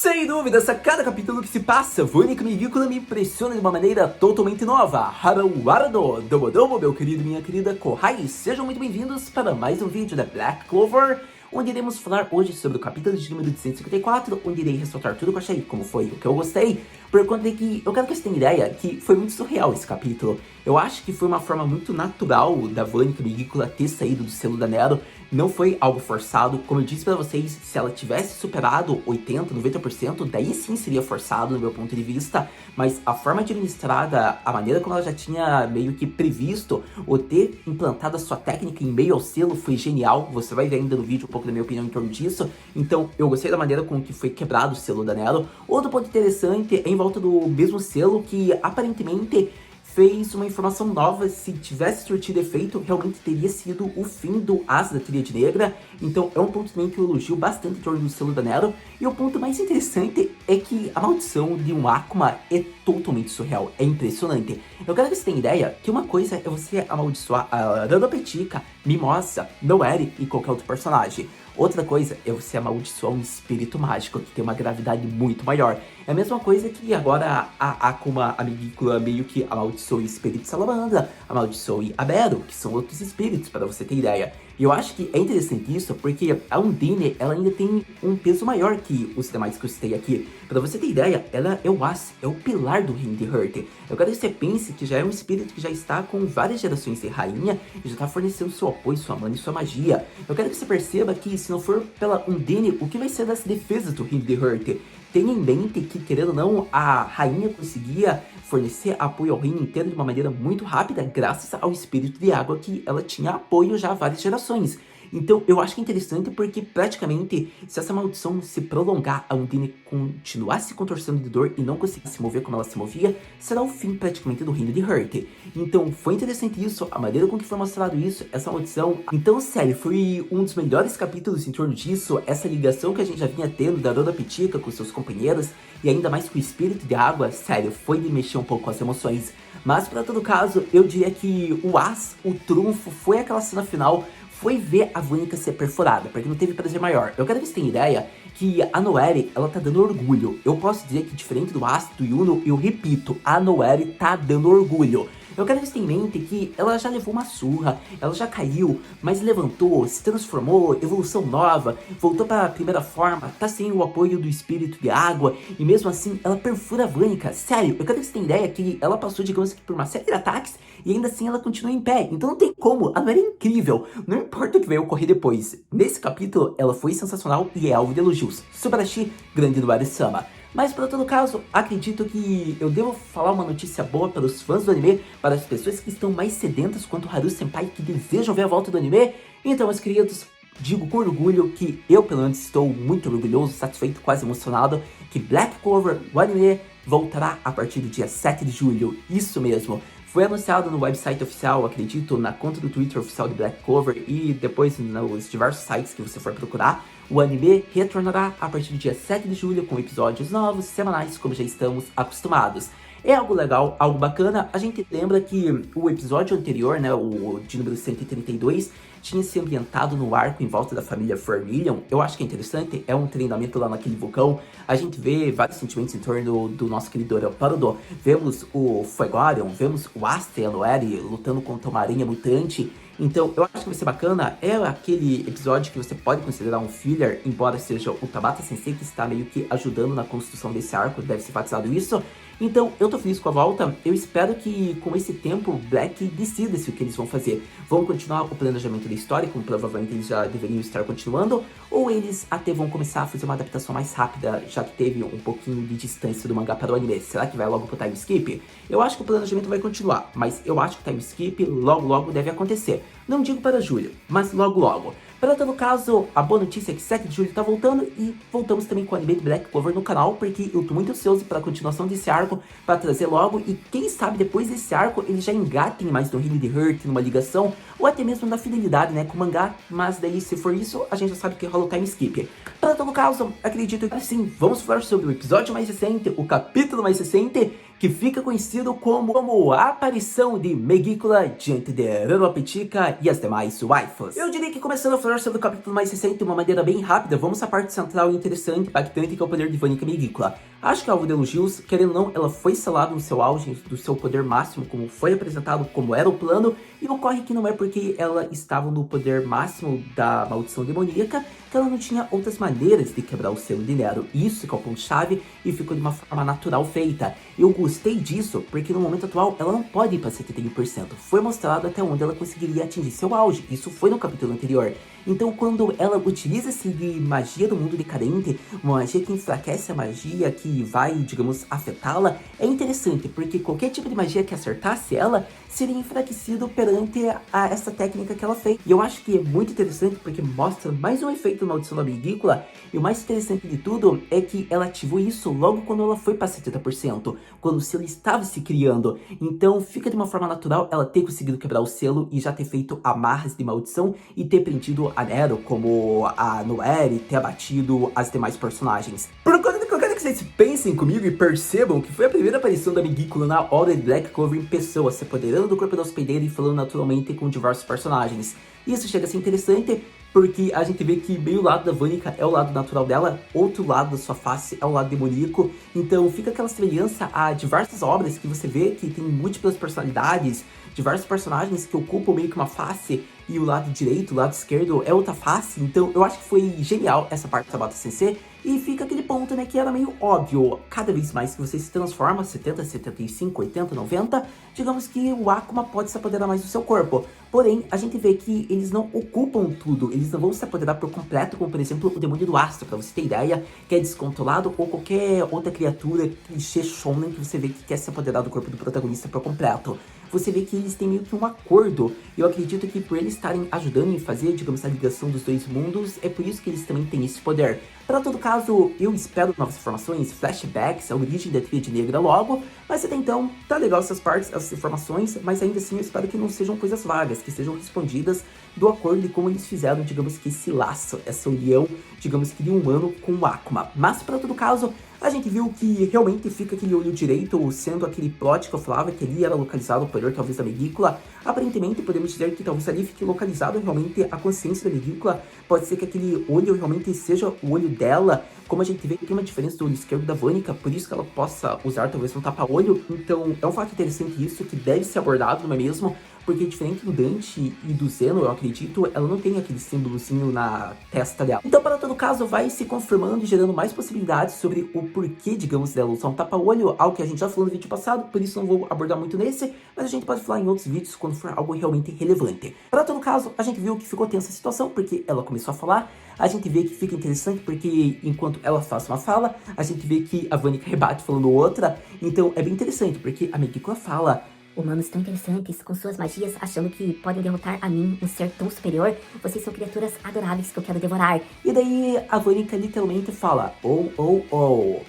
Sem dúvidas, a cada capítulo que se passa, Vônica Milícola me impressiona de uma maneira totalmente nova. Haruardo, Domodomo, meu querido e minha querida Kohai, sejam muito bem-vindos para mais um vídeo da Black Clover, onde iremos falar hoje sobre o capítulo de número 254, onde irei ressaltar tudo que eu achei, como foi o que eu gostei, por conta de que eu quero que vocês tenham ideia que foi muito surreal esse capítulo. Eu acho que foi uma forma muito natural da Vônica Milícola ter saído do selo da Nero, não foi algo forçado. Como eu disse pra vocês, se ela tivesse superado 80, 90%, daí sim seria forçado no meu ponto de vista, mas a forma administrada, a maneira como ela já tinha meio que previsto, ou ter implantado a sua técnica em meio ao selo foi genial. Você vai ver ainda no vídeo um pouco da minha opinião em torno disso. Então eu gostei da maneira com que foi quebrado o selo da Nero. Outro ponto interessante é em volta do mesmo selo, que aparentemente fez uma informação nova. Se tivesse surtido efeito, realmente teria sido o fim do As da Tríade Negra. Então é um ponto também que eu elogio bastante em torno do selo da Nero. E o ponto mais interessante é que a maldição de um Akuma é totalmente surreal, é impressionante. Eu quero que você tenha ideia que uma coisa é você amaldiçoar a Ranopetica, Mimosa, Noeri e qualquer outro personagem. Outra coisa é você amaldiçoar um espírito mágico que tem uma gravidade muito maior. É a mesma coisa que agora a Akuma Amigícola meio que amaldiçoe o espírito Salamandra, amaldiçoe a Bero, que são outros espíritos, para você ter ideia. E eu acho que é interessante isso porque a Undine, ela ainda tem um peso maior que os demais que eu citei aqui. Pra você ter ideia, ela é o As, é o pilar do reino de Heart. Eu quero que você pense que já é um espírito que já está com várias gerações de rainha e já está fornecendo seu apoio, sua mana e sua magia. Eu quero que você perceba que se não for pela Undine, o que vai ser das defesas do reino de Heart? Tenha em mente que, querendo ou não, a rainha conseguia fornecer apoio ao reino inteiro de uma maneira muito rápida, graças ao espírito de água que ela tinha apoio já há várias gerações. Então eu acho que é interessante porque praticamente, se essa maldição se prolongar, a Undine continuar se contorcendo de dor e não conseguir se mover como ela se movia, será o fim praticamente do reino de Heart. Então foi interessante isso, a maneira com que foi mostrado isso, essa maldição. Então sério, foi um dos melhores capítulos em torno disso, essa ligação que a gente já vinha tendo da Ranopetica com seus companheiros, e ainda mais com o espírito de água, sério, foi de mexer um pouco com as emoções. Mas para todo caso, eu diria que o As, o trunfo, foi aquela cena final, foi ver a Vônica ser perfurada, porque não teve prazer maior. Eu quero que você tenha ideia que a Noeri, ela tá dando orgulho. Eu posso dizer que diferente do As, do Yuno, eu repito, a Noeri tá dando orgulho. Eu quero que você tenha em mente que ela já levou uma surra, ela já caiu, mas levantou, se transformou, evolução nova, voltou para a primeira forma, tá sem o apoio do espírito de água, e mesmo assim ela perfura a Vônica. Sério, eu quero que você tenha ideia que ela passou, digamos que, por uma série de ataques, e ainda assim ela continua em pé. Então não tem como, a Noeri é incrível, não importa o que vai ocorrer depois. Nesse capítulo, ela foi sensacional e é alvo de elogios. Subarashi, grande Noeri-sama. Mas para todo caso, acredito que eu devo falar uma notícia boa para os fãs do anime, para as pessoas que estão mais sedentas quanto Haru Senpai, que desejam ver a volta do anime. Então, meus queridos, digo com orgulho que eu, pelo menos, estou muito orgulhoso, satisfeito, quase emocionado, que Black Clover, o anime, voltará a partir do dia 7 de julho. Isso mesmo. Foi anunciado no website oficial, acredito, na conta do Twitter oficial de Black Clover e depois nos diversos sites que você for procurar. O anime retornará a partir do dia 7 de julho com episódios novos, semanais, como já estamos acostumados. É algo legal, algo bacana. A gente lembra que o episódio anterior, né, o de número 132, tinha se ambientado no arco em volta da família Vermilion. Eu acho que é interessante, é um treinamento lá naquele vulcão. A gente vê vários sentimentos em torno do nosso querido Leopardo. Vemos o Fuegorion, vemos o Asta e a Noeri lutando contra uma aranha mutante. Então, eu acho que vai ser bacana. É aquele episódio que você pode considerar um filler, embora seja o Tabata Sensei que está meio que ajudando na construção desse arco, deve ser enfatizado isso. Então, eu tô feliz com a volta. Eu espero que com esse tempo, Black decida-se o que eles vão fazer. Vão continuar o planejamento da história, como provavelmente eles já deveriam estar continuando, ou eles até vão começar a fazer uma adaptação mais rápida, já que teve um pouquinho de distância do mangá para o anime. Será que vai logo pro time skip? Eu acho que o planejamento vai continuar, mas eu acho que o time skip logo deve acontecer. Não digo para julho, mas logo. Para todo caso, a boa notícia é que 7 de julho tá voltando e voltamos também com o anime de Black Clover no canal, porque eu tô muito ansioso para a continuação desse arco, para trazer logo, e quem sabe depois desse arco eles já engatem mais no reino de Heart, numa ligação, ou até mesmo na fidelidade, né, com o mangá, mas daí se for isso, a gente já sabe que rola o time skip. Para todo caso, acredito que sim, vamos falar sobre o episódio mais recente, o capítulo mais recente, que fica conhecido como a aparição de Megicula diante de Roropetica e as demais waifus. Eu diria que começando a falar sobre o capítulo mais recente de uma maneira bem rápida, vamos à parte central e interessante, impactante, que é o poder de Vanica Megicula. Acho que é alvo de elogios, querendo ou não, ela foi selada no seu auge, do seu poder máximo, como foi apresentado, como era o plano, e ocorre que não é porque ela estava no poder máximo da maldição demoníaca que ela não tinha outras maneiras de quebrar o selo de Nero. Isso que é o ponto-chave e ficou de uma forma natural feita. Eu gostei disso porque no momento atual ela não pode ir para 71%. Foi mostrado até onde ela conseguiria atingir seu auge. Isso foi no capítulo anterior. Então, quando ela utiliza-se de magia do mundo decadente, uma magia que enfraquece a magia, que vai, digamos, afetá-la, é interessante, porque qualquer tipo de magia que acertasse ela seria enfraquecido perante essa técnica que ela fez. E eu acho que é muito interessante porque mostra mais um efeito da maldição da Megicula, e o mais interessante de tudo é que ela ativou isso logo quando ela foi para 70%, quando o selo estava se criando. Então, fica de uma forma natural ela ter conseguido quebrar o selo e já ter feito amarras de maldição e ter prendido a Nero, como a Noelle, ter abatido as demais personagens. Por conta de que eu quero que vocês pensem comigo e percebam que foi a primeira aparição da Megicula na obra de Black Clover em pessoa, se apoderando do corpo da hospedeira e falando naturalmente com diversos personagens. Isso chega a ser interessante porque a gente vê que meio lado da Vanica é o lado natural dela, outro lado da sua face é o lado demoníaco, então fica aquela semelhança a diversas obras que você vê que tem múltiplas personalidades, diversos personagens que ocupam meio que uma face e o lado direito, o lado esquerdo é outra face. Então eu acho que foi genial essa parte da Tabata Sensei. E fica aquele ponto, né, que era meio óbvio, cada vez mais que você se transforma, 70, 75, 80, 90, digamos que o Akuma pode se apoderar mais do seu corpo. Porém, a gente vê que eles não ocupam tudo, eles não vão se apoderar por completo, como por exemplo o Demônio do Astro, pra você ter ideia, que é descontrolado, ou qualquer outra criatura, clichê shonen, que você vê que quer se apoderar do corpo do protagonista por completo. Você vê que eles têm meio que um acordo, e eu acredito que por eles estarem ajudando em fazer, digamos, a ligação dos dois mundos, é por isso que eles também têm esse poder. Para todo caso, eu espero novas informações, flashbacks, a origem da Tríade Negra logo, mas até então, tá legal essas partes, essas informações, mas ainda assim eu espero que não sejam coisas vagas, que sejam respondidas do acordo de como eles fizeram, digamos que esse laço, essa união, digamos que de um humano com o Akuma. Mas para todo caso, a gente viu que realmente fica aquele olho direito, sendo aquele plot que eu falava que ali era localizado o poder talvez da Megicula. Aparentemente podemos dizer que talvez ali fique localizado realmente a consciência da Megicula. Pode ser que aquele olho realmente seja o olho dela. Como a gente vê que tem uma diferença do olho esquerdo da Vanica, por isso que ela possa usar talvez um tapa-olho. Então é um fato interessante isso, que deve ser abordado, não é mesmo? Porque diferente do Dante e do Zeno, eu acredito, ela não tem aquele símbolozinho na testa dela. Então, para todo caso, vai se confirmando e gerando mais possibilidades sobre o porquê, digamos, dela usar um tapa-olho, algo que a gente já falou no vídeo passado, por isso não vou abordar muito nesse, mas a gente pode falar em outros vídeos quando for algo realmente relevante. Para todo caso, a gente viu que ficou tensa a situação, porque ela começou a falar, a gente vê que fica interessante porque enquanto ela faz uma fala, a gente vê que a Vanica rebate falando outra, então é bem interessante, porque a Megicula fala: humanos tão interessantes, com suas magias, achando que podem derrotar a mim, um ser tão superior. Vocês são criaturas adoráveis que eu quero devorar. E daí a Vanica literalmente fala: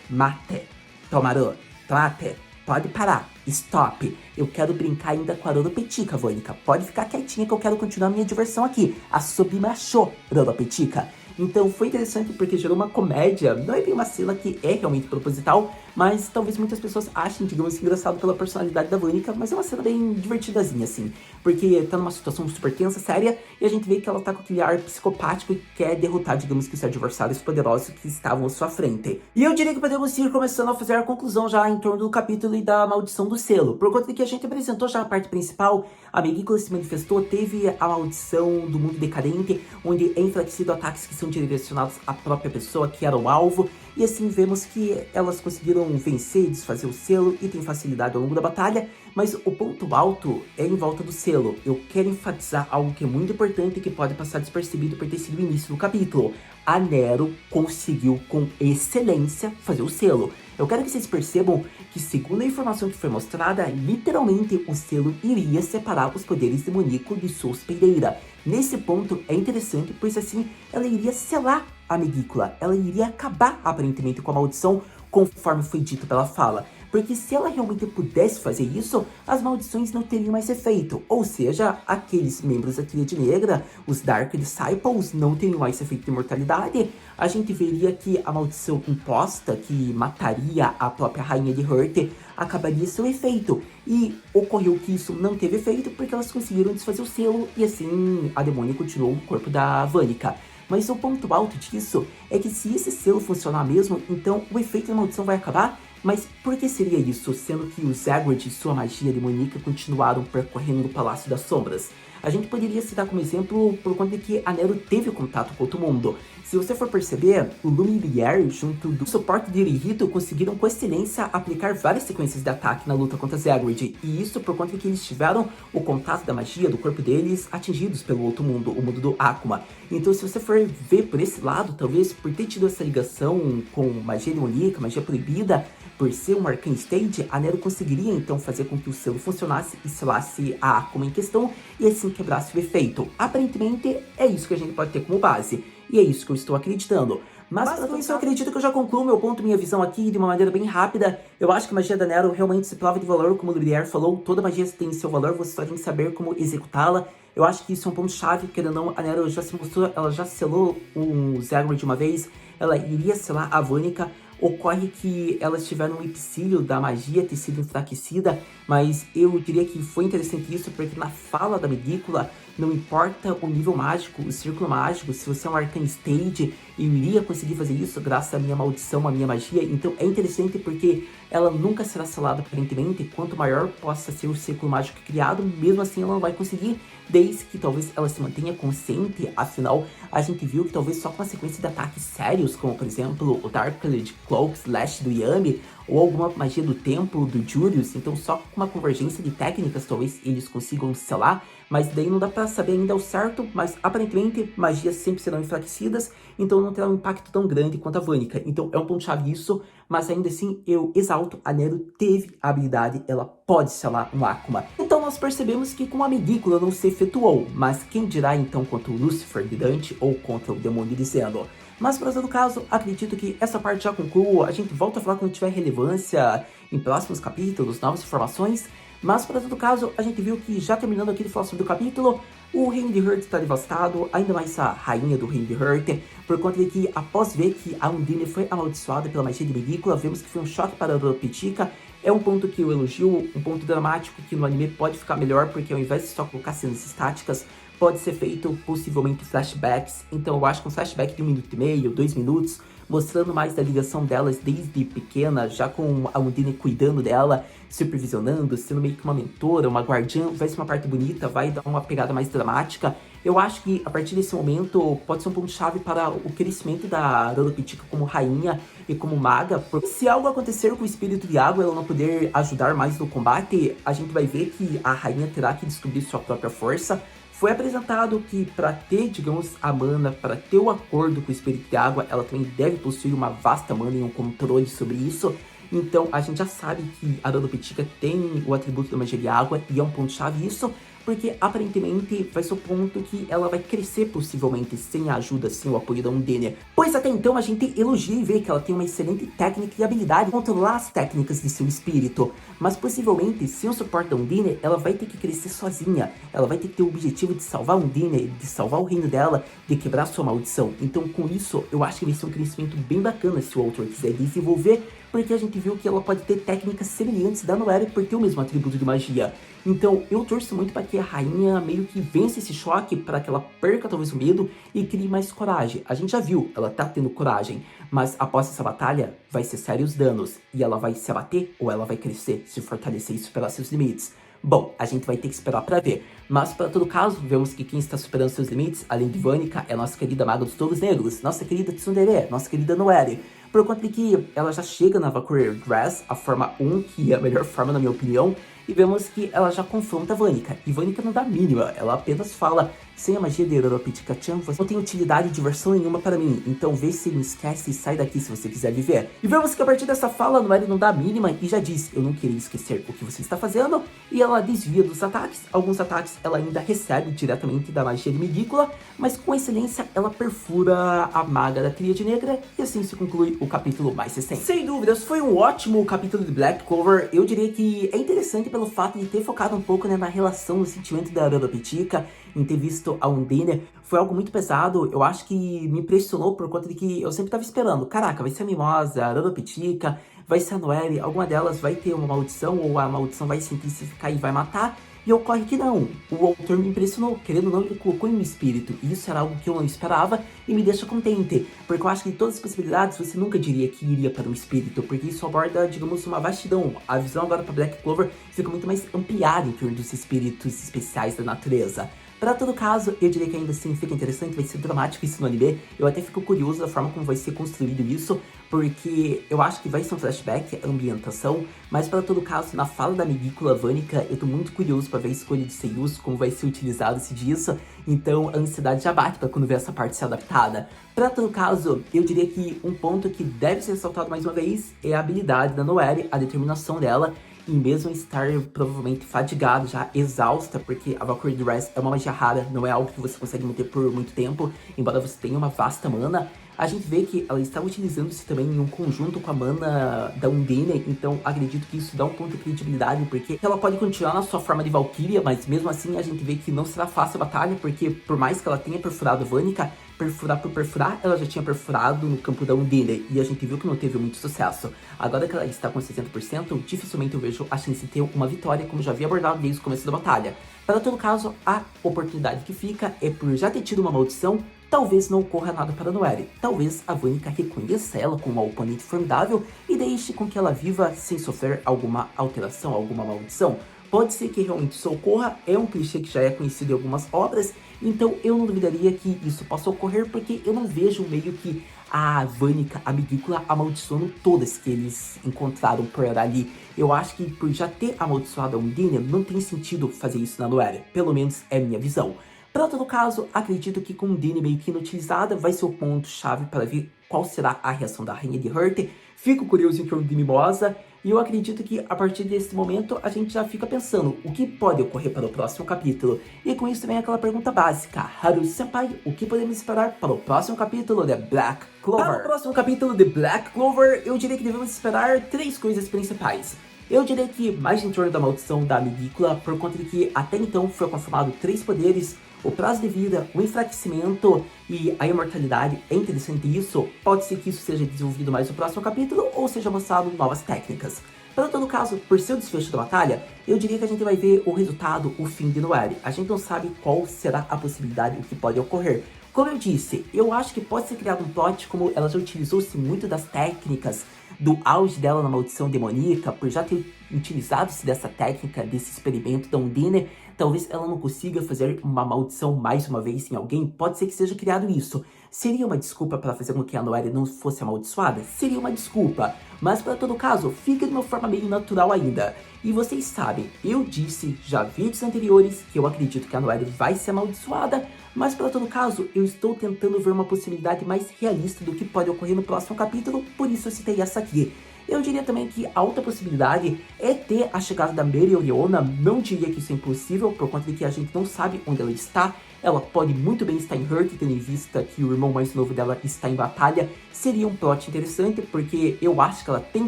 mate, tomaru, trate, pode parar, stop. Eu quero brincar ainda com a Roropetica, Vanica. Pode ficar quietinha que eu quero continuar minha diversão aqui. A Subimachou, Roropetica. Então foi interessante porque gerou uma comédia, não é bem uma cena que é realmente proposital, mas talvez muitas pessoas achem, digamos, engraçado pela personalidade da Vanica, mas é uma cena bem divertidazinha, assim, porque tá numa situação super tensa, séria, e a gente vê que ela tá com aquele ar psicopático e quer derrotar, digamos, que os adversários poderosos que estavam à sua frente. E eu diria que podemos ir começando a fazer a conclusão já em torno do capítulo e da maldição do selo, por conta de que a gente apresentou já a parte principal, a Megicula se manifestou, teve a maldição do mundo decadente, onde é enfraquecido ataques que são direcionados à própria pessoa, que era o alvo, e assim vemos que elas conseguiram vencer e desfazer o selo e tem facilidade ao longo da batalha, mas o ponto alto é em volta do selo. Eu quero enfatizar algo que é muito importante e que pode passar despercebido por ter sido o início do capítulo. A Nero conseguiu com excelência fazer o selo. Eu quero que vocês percebam que, segundo a informação que foi mostrada, literalmente o selo iria separar os poderes demoníacos de sua hospedeira. Nesse ponto é interessante, pois assim ela iria selar a Megicula, ela iria acabar aparentemente com a maldição, conforme foi dito pela fala. porque se ela realmente pudesse fazer isso, as maldições não teriam mais efeito, ou seja, aqueles membros da Tríade Negra, os Dark Disciples, não teriam mais efeito de imortalidade. A gente veria que a maldição imposta, que mataria a própria Rainha de Hearth, acabaria seu efeito, e ocorreu que isso não teve efeito porque elas conseguiram desfazer o selo, e assim a demônia continuou no corpo da Vanica. Mas o ponto alto disso é que se esse selo funcionar mesmo, então o efeito da maldição vai acabar. Mas por que seria isso, sendo que os Zagreus e sua magia demoníaca continuaram percorrendo o Palácio das Sombras? A gente poderia citar como exemplo por conta de que a Nero teve contato com outro mundo. Se você for perceber, o Lumière junto do suporte de Irihito conseguiram com excelência aplicar várias sequências de ataque na luta contra Zagreus, e isso por conta de que eles tiveram o contato da magia do corpo deles atingidos pelo outro mundo, o mundo do Akuma. Então se você for ver por esse lado, talvez por ter tido essa ligação com magia demoníaca, magia proibida, por ser um Arcane Stage, a Nero conseguiria então fazer com que o selo funcionasse e selasse a Akuma em questão e assim quebrasse o efeito. Aparentemente é isso que a gente pode ter como base, e é isso que eu estou acreditando. Mas com isso eu acredito que eu já concluo meu ponto, minha visão aqui de uma maneira bem rápida. Eu acho que a magia da Nero realmente se prova de valor, como o Lumière falou, toda magia tem seu valor, você só tem que saber como executá-la. Eu acho que isso é um ponto chave, querendo ou não, a Nero já se mostrou, ela já selou um Zagreus de uma vez, ela iria selar a Vanica. Ocorre que elas tiveram um empecilho da magia ter sido enfraquecida, mas eu diria que foi interessante isso porque na fala da Medícula, não importa o nível mágico, o círculo mágico, se você é um Arcane Stage, eu iria conseguir fazer isso graças à minha maldição, à minha magia. Então é interessante porque ela nunca será selada aparentemente, quanto maior possa ser o círculo mágico criado, mesmo assim ela não vai conseguir, desde que talvez ela se mantenha consciente. Afinal, a gente viu que talvez só com uma sequência de ataques sérios, como por exemplo o Darkblade Cloak Slash do Yami, ou alguma magia do templo do Julius, então só com uma convergência de técnicas talvez eles consigam selar, mas daí não dá pra saber ainda ao certo, mas aparentemente magias sempre serão enfraquecidas, então não terá um impacto tão grande quanto a Vanica. Então é um ponto-chave isso, mas ainda assim eu exalto, a Nero teve a habilidade, ela pode selar um Akuma. Então nós percebemos que com a Medícula não se efetuou, mas quem dirá então contra o Lucifer de Dante ou contra o demônio de Zeno? Mas, para todo caso, acredito que essa parte já conclua. A gente volta a falar quando tiver relevância em próximos capítulos, novas informações. Mas, para todo caso, a gente viu que, já terminando aqui de falar sobre o capítulo, o Reino de Hearth está devastado, ainda mais a rainha do Reino de Hearth, por conta de que, após ver que a Undine foi amaldiçoada pela magia de Medícula, vemos que foi um choque para a Pitica. É um ponto que eu elogio, um ponto dramático que no anime pode ficar melhor, porque ao invés de só colocar cenas estáticas, pode ser feito possivelmente flashbacks. Então eu acho que um flashback de 1 minuto e meio, 2 minutos, mostrando mais da ligação delas desde pequena, já com a Undine cuidando dela, supervisionando, sendo meio que uma mentora, uma guardiã, vai ser uma parte bonita, vai dar uma pegada mais dramática. Eu acho que a partir desse momento pode ser um ponto-chave para o crescimento da Pitica como rainha e como maga, porque se algo acontecer com o espírito de água, ela não poder ajudar mais no combate, a gente vai ver que a rainha terá que descobrir sua própria força. Foi apresentado que para ter, digamos, a mana, para ter o acordo com o espírito de água, ela também deve possuir uma vasta mana e um controle sobre isso. Então a gente já sabe que a Pitica tem o atributo da magia de água e é um ponto-chave isso, porque aparentemente vai ser o ponto que ela vai crescer possivelmente sem a ajuda, sem o apoio da Undine. Pois até então a gente elogia e vê que ela tem uma excelente técnica e habilidade de controlar as técnicas de seu espírito, mas possivelmente sem o suporte da Undine ela vai ter que crescer sozinha, ela vai ter que ter o objetivo de salvar a Undine, de salvar o reino dela, de quebrar sua maldição. Então com isso eu acho que vai ser um crescimento bem bacana se o autor quiser desenvolver, porque a gente viu que ela pode ter técnicas semelhantes da Noelle por ter o mesmo atributo de magia. Então eu torço muito para que a rainha meio que vença esse choque, para que ela perca talvez o medo e crie mais coragem. A gente já viu, ela tá tendo coragem, mas após essa batalha vai ser sérios danos, e ela vai se abater ou ela vai crescer, se fortalecer e superar seus limites. Bom, a gente vai ter que esperar para ver, mas para todo caso, vemos que quem está superando seus limites, além de Vanica, é a nossa querida Maga dos Touros Negros, nossa querida Tsundere, nossa querida Noelle, por conta de que ela já chega na Valkyrie Dress, a forma 1, que é a melhor forma na minha opinião, e vemos que ela já confronta a Vanica. E Vanica não dá a mínima, ela apenas fala: sem a magia de Europetica-chan, você não tem utilidade e diversão nenhuma para mim, então vê se me esquece e sai daqui se você quiser viver. E vemos que a partir dessa fala, Noelle não dá a mínima e já diz: eu não queria esquecer o que você está fazendo, e ela desvia dos ataques. Alguns ataques ela ainda recebe diretamente da magia de Megícula, mas com excelência ela perfura a maga da Tríade Negra, e assim se conclui o capítulo mais recente. Sem dúvidas, foi um ótimo capítulo de Black Clover. Eu diria que é interessante pelo fato de ter focado um pouco, né, na relação, no sentimento da Europetica, em ter visto a Undine. Foi algo muito pesado, eu acho que me impressionou por conta de que eu sempre tava esperando, caraca, vai ser a Mimosa, a Europetica, vai ser a Noelle, alguma delas vai ter uma maldição, ou a maldição vai se intensificar e vai matar, e ocorre que não. O autor me impressionou, querendo ou não, ele colocou em um espírito, e isso era algo que eu não esperava, e me deixa contente, porque eu acho que de todas as possibilidades, você nunca diria que iria para um espírito, porque isso aborda, digamos, uma vastidão. A visão agora para Black Clover fica muito mais ampliada em torno dos espíritos especiais da natureza. Para todo caso, eu diria que ainda assim fica interessante, vai ser dramático isso no anime. Eu até fico curioso da forma como vai ser construído isso, porque eu acho que vai ser um flashback, a ambientação, mas para todo caso, na fala da Megícula Vanica, eu tô muito curioso para ver a escolha de seiyus, como vai ser utilizado-se disso, então a ansiedade já bate para quando ver essa parte ser adaptada. Para todo caso, eu diria que um ponto que deve ser ressaltado mais uma vez é a habilidade da Noelle, a determinação dela, e mesmo estar provavelmente fadigado, já exausta, porque a Valkyrie Dress é uma magia rara, não é algo que você consegue manter por muito tempo, embora você tenha uma vasta mana. A gente vê que ela está utilizando-se também em um conjunto com a mana da Undine, então acredito que isso dá um ponto de credibilidade, porque ela pode continuar na sua forma de Valkyria, mas mesmo assim a gente vê que não será fácil a batalha, porque por mais que ela tenha perfurado a Vanica, perfurar por perfurar, ela já tinha perfurado no campo da Undine, e a gente viu que não teve muito sucesso. Agora que ela está com 60%, dificilmente eu vejo a chance de ter uma vitória, como já havia abordado desde o começo da batalha. Para todo caso, a oportunidade que fica é por já ter tido uma maldição, talvez não ocorra nada para Noelle. Talvez a Vanica reconheça ela como uma oponente formidável e deixe com que ela viva sem sofrer alguma alteração, alguma maldição. Pode ser que realmente isso ocorra, é um clichê que já é conhecido em algumas obras, então eu não duvidaria que isso possa ocorrer, porque eu não vejo meio que a Vanica, a Megícula, amaldiçoando todas que eles encontraram por ali. Eu acho que por já ter amaldiçoado a Undine, não tem sentido fazer isso na Noelle, pelo menos é minha visão. Para todo caso, acredito que com Undine meio que inutilizada, vai ser o ponto-chave para ver qual será a reação da Rainha de Heart. Fico curioso em torno de Mimosa, e eu acredito que a partir desse momento a gente já fica pensando o que pode ocorrer para o próximo capítulo. E com isso vem aquela pergunta básica: Haruhi-senpai, o que podemos esperar para o próximo capítulo de Black Clover? Para o próximo capítulo de Black Clover, eu diria que devemos esperar 3 coisas principais. Eu diria que mais em torno da maldição da Megícula, por conta de que até então foi confirmado 3 poderes, o prazo de vida, o enfraquecimento e a imortalidade. É interessante isso, pode ser que isso seja desenvolvido mais no próximo capítulo ou seja mostrado novas técnicas. Para todo caso, por ser o desfecho da batalha, eu diria que a gente vai ver o resultado, o fim de Noelle. A gente não sabe qual será a possibilidade, o que pode ocorrer. Como eu disse, eu acho que pode ser criado um plot, como ela já utilizou-se muito das técnicas do auge dela na maldição demoníaca, por já ter utilizado-se dessa técnica, desse experimento da Undine, talvez ela não consiga fazer uma maldição mais uma vez em alguém, pode ser que seja criado isso. Seria uma desculpa para fazer com que a Noelle não fosse amaldiçoada? Seria uma desculpa, mas para todo caso, fica de uma forma meio natural ainda. E vocês sabem, eu disse já vídeos anteriores que eu acredito que a Noelle vai ser amaldiçoada, mas para todo caso, eu estou tentando ver uma possibilidade mais realista do que pode ocorrer no próximo capítulo, por isso eu citei essa aqui. Eu diria também que a outra possibilidade é ter a chegada da Mereoleona. Não diria que isso é impossível, por conta de que a gente não sabe onde ela está. Ela pode muito bem estar em Heart, tendo em vista que o irmão mais novo dela está em batalha. Seria um plot interessante, porque eu acho que ela tem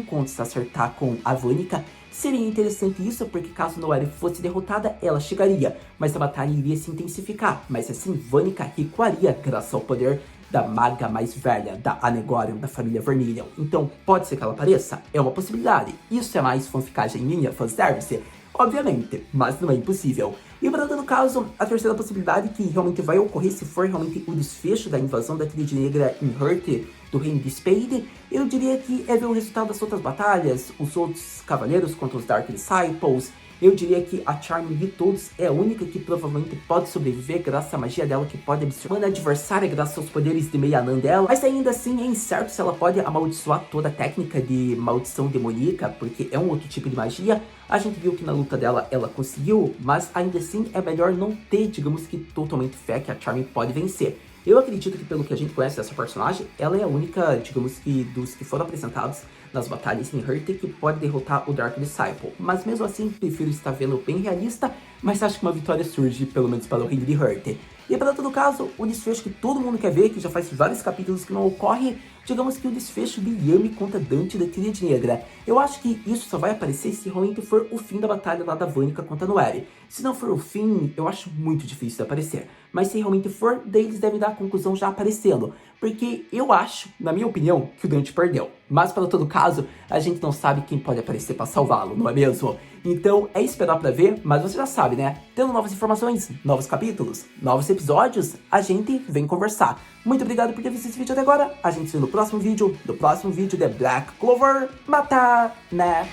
contas a acertar com a Vanica. Seria interessante isso, porque caso Noelle fosse derrotada, ela chegaria, mas a batalha iria se intensificar. Mas assim, Vanica recuaria graças ao poder da maga mais velha, da Anegorium, da família Vermilion. Então, pode ser que ela apareça? É uma possibilidade. Isso é mais fanficagem minha, fanservice? Obviamente, mas não é impossível. E para todo caso, a terceira possibilidade que realmente vai ocorrer, se for realmente o desfecho da invasão da Tríade Negra em Heart, do reino de Spade, eu diria que é ver o resultado das outras batalhas, os outros cavaleiros contra os Dark Disciples, eu diria que a Charmin de todos é a única que provavelmente pode sobreviver graças à magia dela, que pode absorver a adversária graças aos poderes de Meianan dela, mas ainda assim é incerto se ela pode amaldiçoar toda a técnica de maldição demoníaca, porque é um outro tipo de magia. A gente viu que na luta dela ela conseguiu, mas ainda assim é melhor não ter, digamos que, totalmente fé que a Charmin pode vencer. Eu acredito que, pelo que a gente conhece dessa personagem, ela é a única, digamos que, dos que foram apresentados nas batalhas em Heartache que pode derrotar o Dark Disciple. Mas mesmo assim, prefiro estar vendo bem realista, mas acho que uma vitória surge, pelo menos para o reino de Heartache. E para todo caso, o desfecho que todo mundo quer ver, que já faz vários capítulos que não ocorre, digamos que o desfecho de Yami contra Dante da Tríade Negra. Eu acho que isso só vai aparecer se realmente for o fim da batalha lá da Vanica contra a Noelle. Se não for o fim, eu acho muito difícil de aparecer. Mas se realmente for, daí eles devem dar a conclusão já aparecendo. Porque eu acho, na minha opinião, que o Dante perdeu. Mas para todo caso, a gente não sabe quem pode aparecer para salvá-lo, não é mesmo? Então é esperar para ver, mas você já sabe, né? Tendo novas informações, novos capítulos, novos episódios, a gente vem conversar. Muito obrigado por ter visto esse vídeo até agora. A gente se vê no próximo vídeo, de Black Clover. Matar, né?